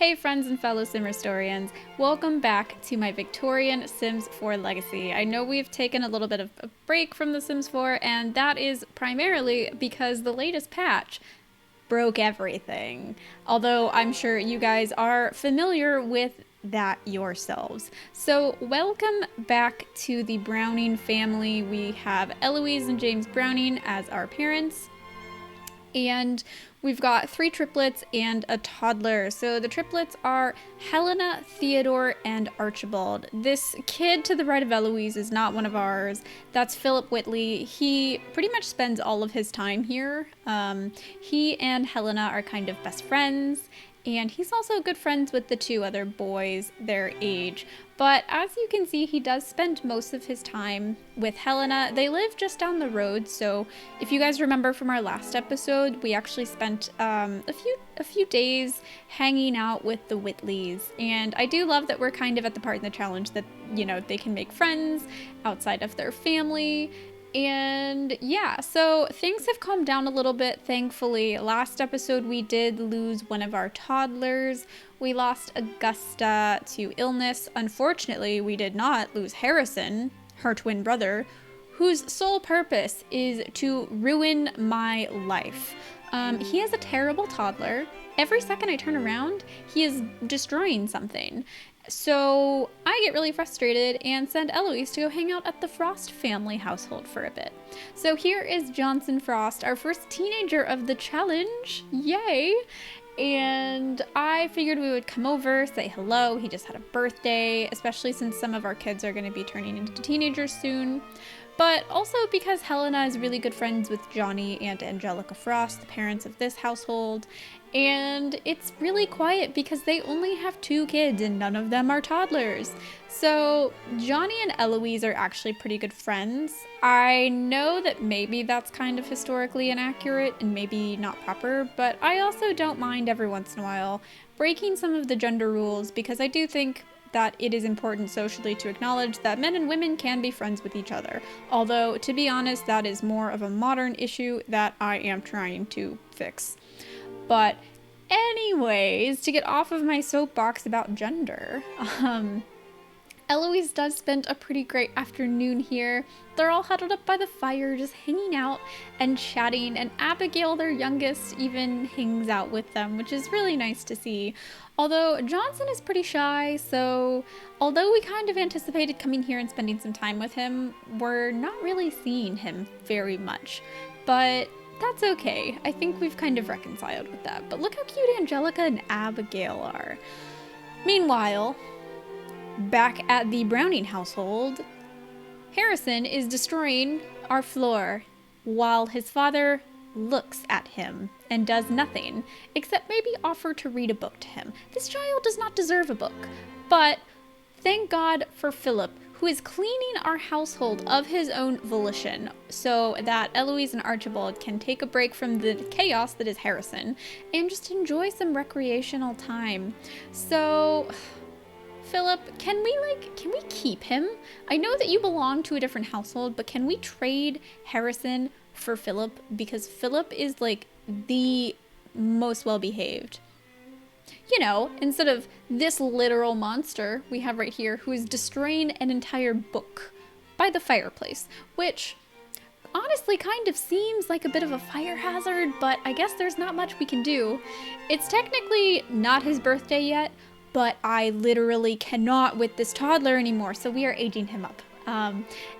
Hey friends and fellow Sim historians, welcome back to my Victorian Sims 4 legacy. I know we've taken a little bit of a break from The Sims 4, and that is primarily because the latest patch broke everything. Although I'm sure you guys are familiar with that yourselves. So welcome back to the Browning family. We have Eloise and James Browning as our parents. And we've got 3 triplets and a toddler. So the triplets are Helena, Theodore, and Archibald. This kid to the right of Eloise is not one of ours. That's Philip Whitley. He pretty much spends all of his time here. He and Helena are kind of best friends, and he's also good friends with the 2 other boys their age. But as you can see, he does spend most of his time with Helena. They live just down the road, so if you guys remember from our last episode, we actually spent a few days hanging out with the Whitleys. And I do love that we're kind of at the part in the challenge that, you know, they can make friends outside of their family. And yeah, so things have calmed down a little bit, thankfully. Last episode, we did lose one of our toddlers. We lost Augusta to illness. Unfortunately, we did not lose Harrison, her twin brother, whose sole purpose is to ruin my life. He is a terrible toddler. Every second I turn around, he is destroying something. So I get really frustrated and send Eloise to go hang out at the Frost family household for a bit. So here is Johnson Frost, our first teenager of the challenge. Yay! And I figured we would come over, say hello. He just had a birthday, especially since some of our kids are going to be turning into teenagers soon. But also because Helena is really good friends with Johnny and Angelica Frost, the parents of this household. And it's really quiet because they only have 2 kids and none of them are toddlers. So Johnny and Eloise are actually pretty good friends. I know that maybe that's kind of historically inaccurate and maybe not proper, but I also don't mind every once in a while breaking some of the gender rules because I do think that it is important socially to acknowledge that men and women can be friends with each other. Although, to be honest, that is more of a modern issue that I am trying to fix. But anyways, to get off of my soapbox about gender, Eloise does spend a pretty great afternoon here. They're all huddled up by the fire, just hanging out and chatting, and Abigail, their youngest, even hangs out with them, which is really nice to see. Although Johnson is pretty shy, so although we kind of anticipated coming here and spending some time with him, we're not really seeing him very much. But that's okay. I think we've kind of reconciled with that. But look how cute Angelica and Abigail are. Meanwhile, back at the Browning household, Harrison is destroying our floor while his father looks at him and does nothing except maybe offer to read a book to him. This child does not deserve a book, but thank God for Philip, who is cleaning our household of his own volition so that Eloise and Archibald can take a break from the chaos that is Harrison and just enjoy some recreational time. So Philip, can we keep him? I know that you belong to a different household, but can we trade Harrison for Philip? Because Philip is like the most well-behaved. You know, instead of this literal monster we have right here who is destroying an entire book by the fireplace, which honestly kind of seems like a bit of a fire hazard, but I guess there's not much we can do. It's technically not his birthday yet, but I literally cannot with this toddler anymore, so we are aging him up.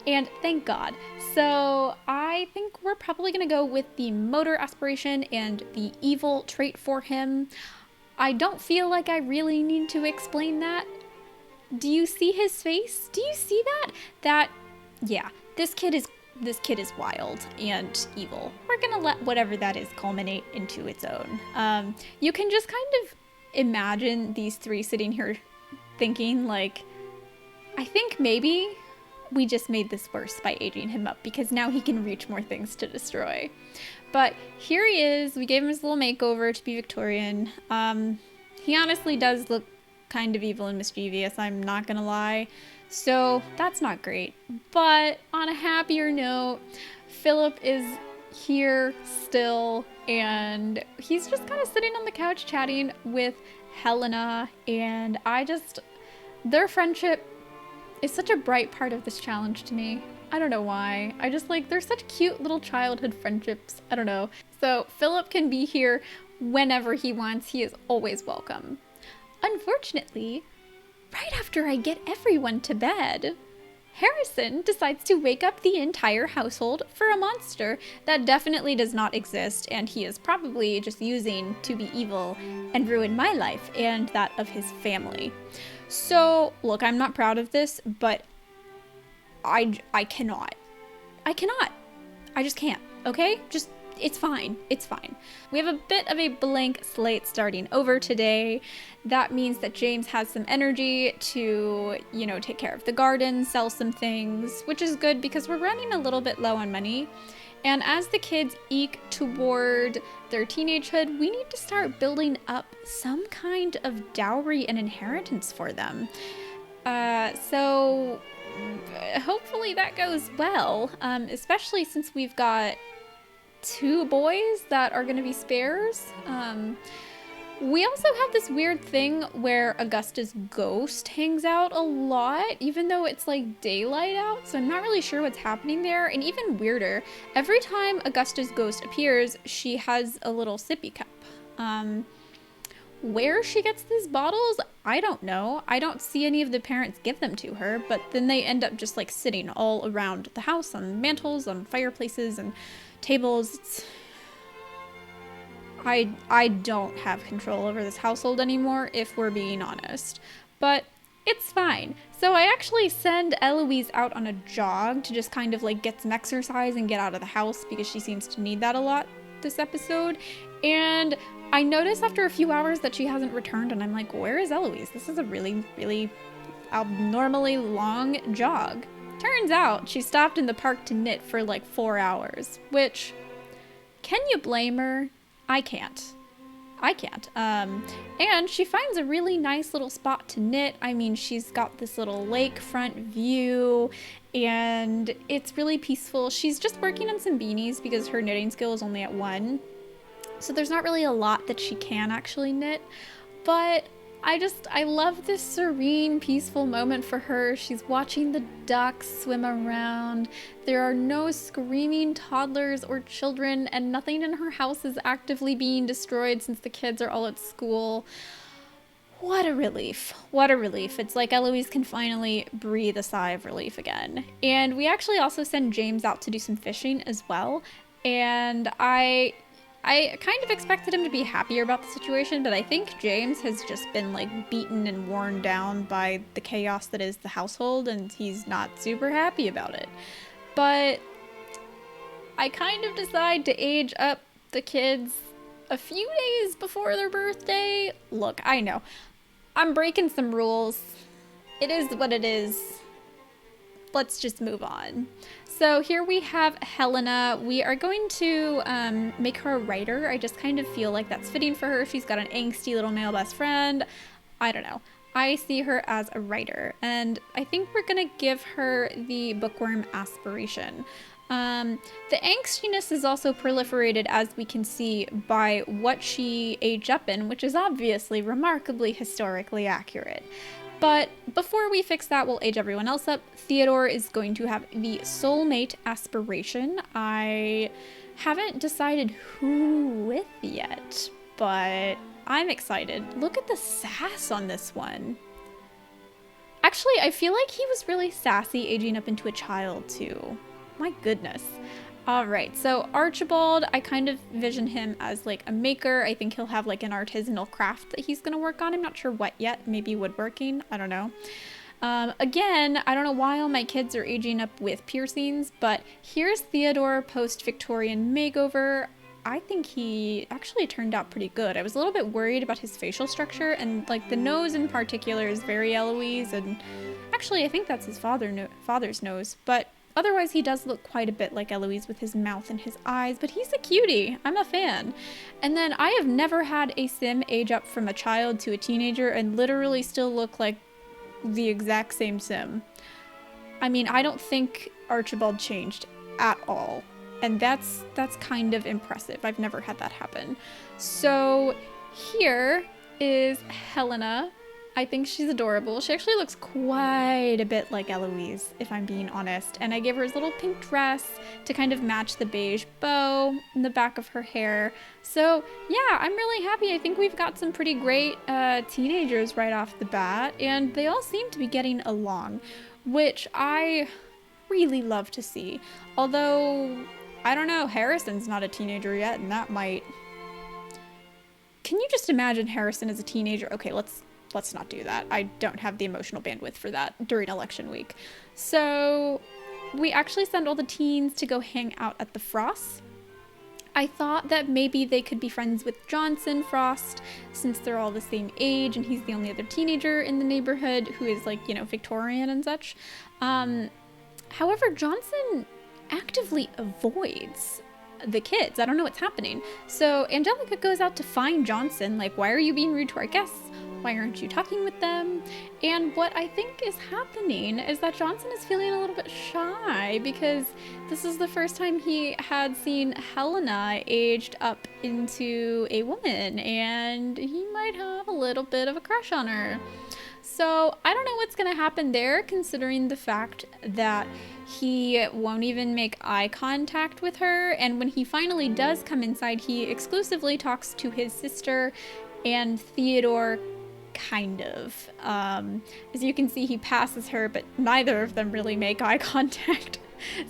And thank God. So I think we're probably going to go with the motor aspiration and the evil trait for him. I don't feel like I really need to explain that. Do you see his face? Do you see that? Yeah, this kid is wild and evil. We're going to let whatever that is culminate into its own. You can just kind of imagine these 3 sitting here thinking like, I think maybe we just made this worse by aging him up because now he can reach more things to destroy. But here he is. We gave him his little makeover to be Victorian. He honestly does look kind of evil and mischievous, I'm not gonna lie. So that's not great. But on a happier note, Philip is here still, and he's just kind of sitting on the couch chatting with Helena, and their friendship is such a bright part of this challenge to me. I don't know why. I just like, they're such cute little childhood friendships. I don't know. So Philip can be here whenever he wants. He is always welcome. Unfortunately, right after I get everyone to bed, Harrison decides to wake up the entire household for a monster that definitely does not exist, and he is probably just using to be evil and ruin my life and that of his family. So, look, I'm not proud of this, but I cannot. I just can't, okay? It's fine. It's fine. We have a bit of a blank slate starting over today. That means that James has some energy to, take care of the garden, sell some things, which is good because we're running a little bit low on money. And as the kids eke toward their teenagehood, we need to start building up some kind of dowry and inheritance for them. So hopefully that goes well, especially since we've got 2 boys that are going to be spares. We also have this weird thing where Augusta's ghost hangs out a lot, even though it's like daylight out, so I'm not really sure what's happening there. And even weirder, every time Augusta's ghost appears, she has a little sippy cup. Where she gets these bottles, I don't know. I don't see any of the parents give them to her, but then they end up just like sitting all around the house, on mantles, on fireplaces, and tables. I don't have control over this household anymore, if we're being honest. But it's fine. So I actually send Eloise out on a jog to just kind of like get some exercise and get out of the house because she seems to need that a lot this episode. And I notice after a few hours that she hasn't returned, and I'm like, where is Eloise? This is a really, really abnormally long jog. Turns out she stopped in the park to knit for like 4 hours, which, can you blame her? I can't. And she finds a really nice little spot to knit. I mean, she's got this little lakefront view, and it's really peaceful. She's just working on some beanies because her knitting skill is only at 1. So there's not really a lot that she can actually knit, but I love this serene, peaceful moment for her. She's watching the ducks swim around. There are no screaming toddlers or children, and nothing in her house is actively being destroyed since the kids are all at school. What a relief. What a relief. It's like Eloise can finally breathe a sigh of relief again. And we actually also send James out to do some fishing as well. And I kind of expected him to be happier about the situation, but I think James has just been like beaten and worn down by the chaos that is the household, and he's not super happy about it. But I kind of decide to age up the kids a few days before their birthday. Look, I know, I'm breaking some rules. It is what it is. Let's just move on. So here we have Helena. We are going to make her a writer. I just kind of feel like that's fitting for her. She's got an angsty little male best friend. I don't know. I see her as a writer, and I think we're gonna give her the bookworm aspiration. The angstiness is also proliferated, as we can see by what she aged up in, which is obviously remarkably historically accurate. But before we fix that, we'll age everyone else up. Theodore is going to have the soulmate aspiration. I haven't decided who with yet, but I'm excited. Look at the sass on this one. Actually, I feel like he was really sassy aging up into a child too. My goodness. All right, so Archibald, I kind of vision him as like a maker. I think he'll have like an artisanal craft that he's gonna work on. I'm not sure what yet, maybe woodworking, I don't know. Again, I don't know why all my kids are aging up with piercings, but here's Theodore post-Victorian makeover. I think he actually turned out pretty good. I was a little bit worried about his facial structure, and like the nose in particular is very Eloise, and actually I think that's his father's nose, but otherwise he does look quite a bit like Eloise with his mouth and his eyes, but he's a cutie. I'm a fan. And then I have never had a sim age up from a child to a teenager and literally still look like the exact same sim. I mean, I don't think Archibald changed at all. And that's kind of impressive. I've never had that happen. So here is Helena. I think she's adorable. She actually looks quite a bit like Eloise, if I'm being honest. And I gave her this little pink dress to kind of match the beige bow in the back of her hair. So yeah, I'm really happy. I think we've got some pretty great teenagers right off the bat, and they all seem to be getting along, which I really love to see. Although, I don't know, Harrison's not a teenager yet, and that might... Can you just imagine Harrison as a teenager? Okay, let's not do that. I don't have the emotional bandwidth for that during election week. So we actually send all the teens to go hang out at the Frosts. I thought that maybe they could be friends with Johnson Frost, since they're all the same age and he's the only other teenager in the neighborhood who is, like, you know, Victorian and such. However, Johnson actively avoids the kids. I don't know what's happening. So Angelica goes out to find Johnson, like, why are you being rude to our guests? Why aren't you talking with them? And what I think is happening is that Johnson is feeling a little bit shy because this is the first time he had seen Helena aged up into a woman, and he might have a little bit of a crush on her. So I don't know what's going to happen there, considering the fact that he won't even make eye contact with her. And when he finally does come inside, he exclusively talks to his sister and Theodore, kind of. As you can see, he passes her, but neither of them really make eye contact.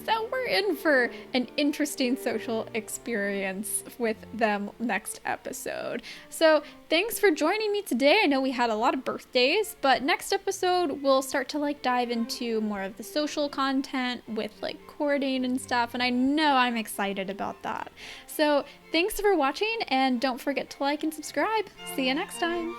So we're in for an interesting social experience with them next episode. So thanks for joining me today. I know we had a lot of birthdays, but next episode we'll start to like dive into more of the social content with like courting and stuff, and I know I'm excited about that. So thanks for watching, and don't forget to like and subscribe. See you next time.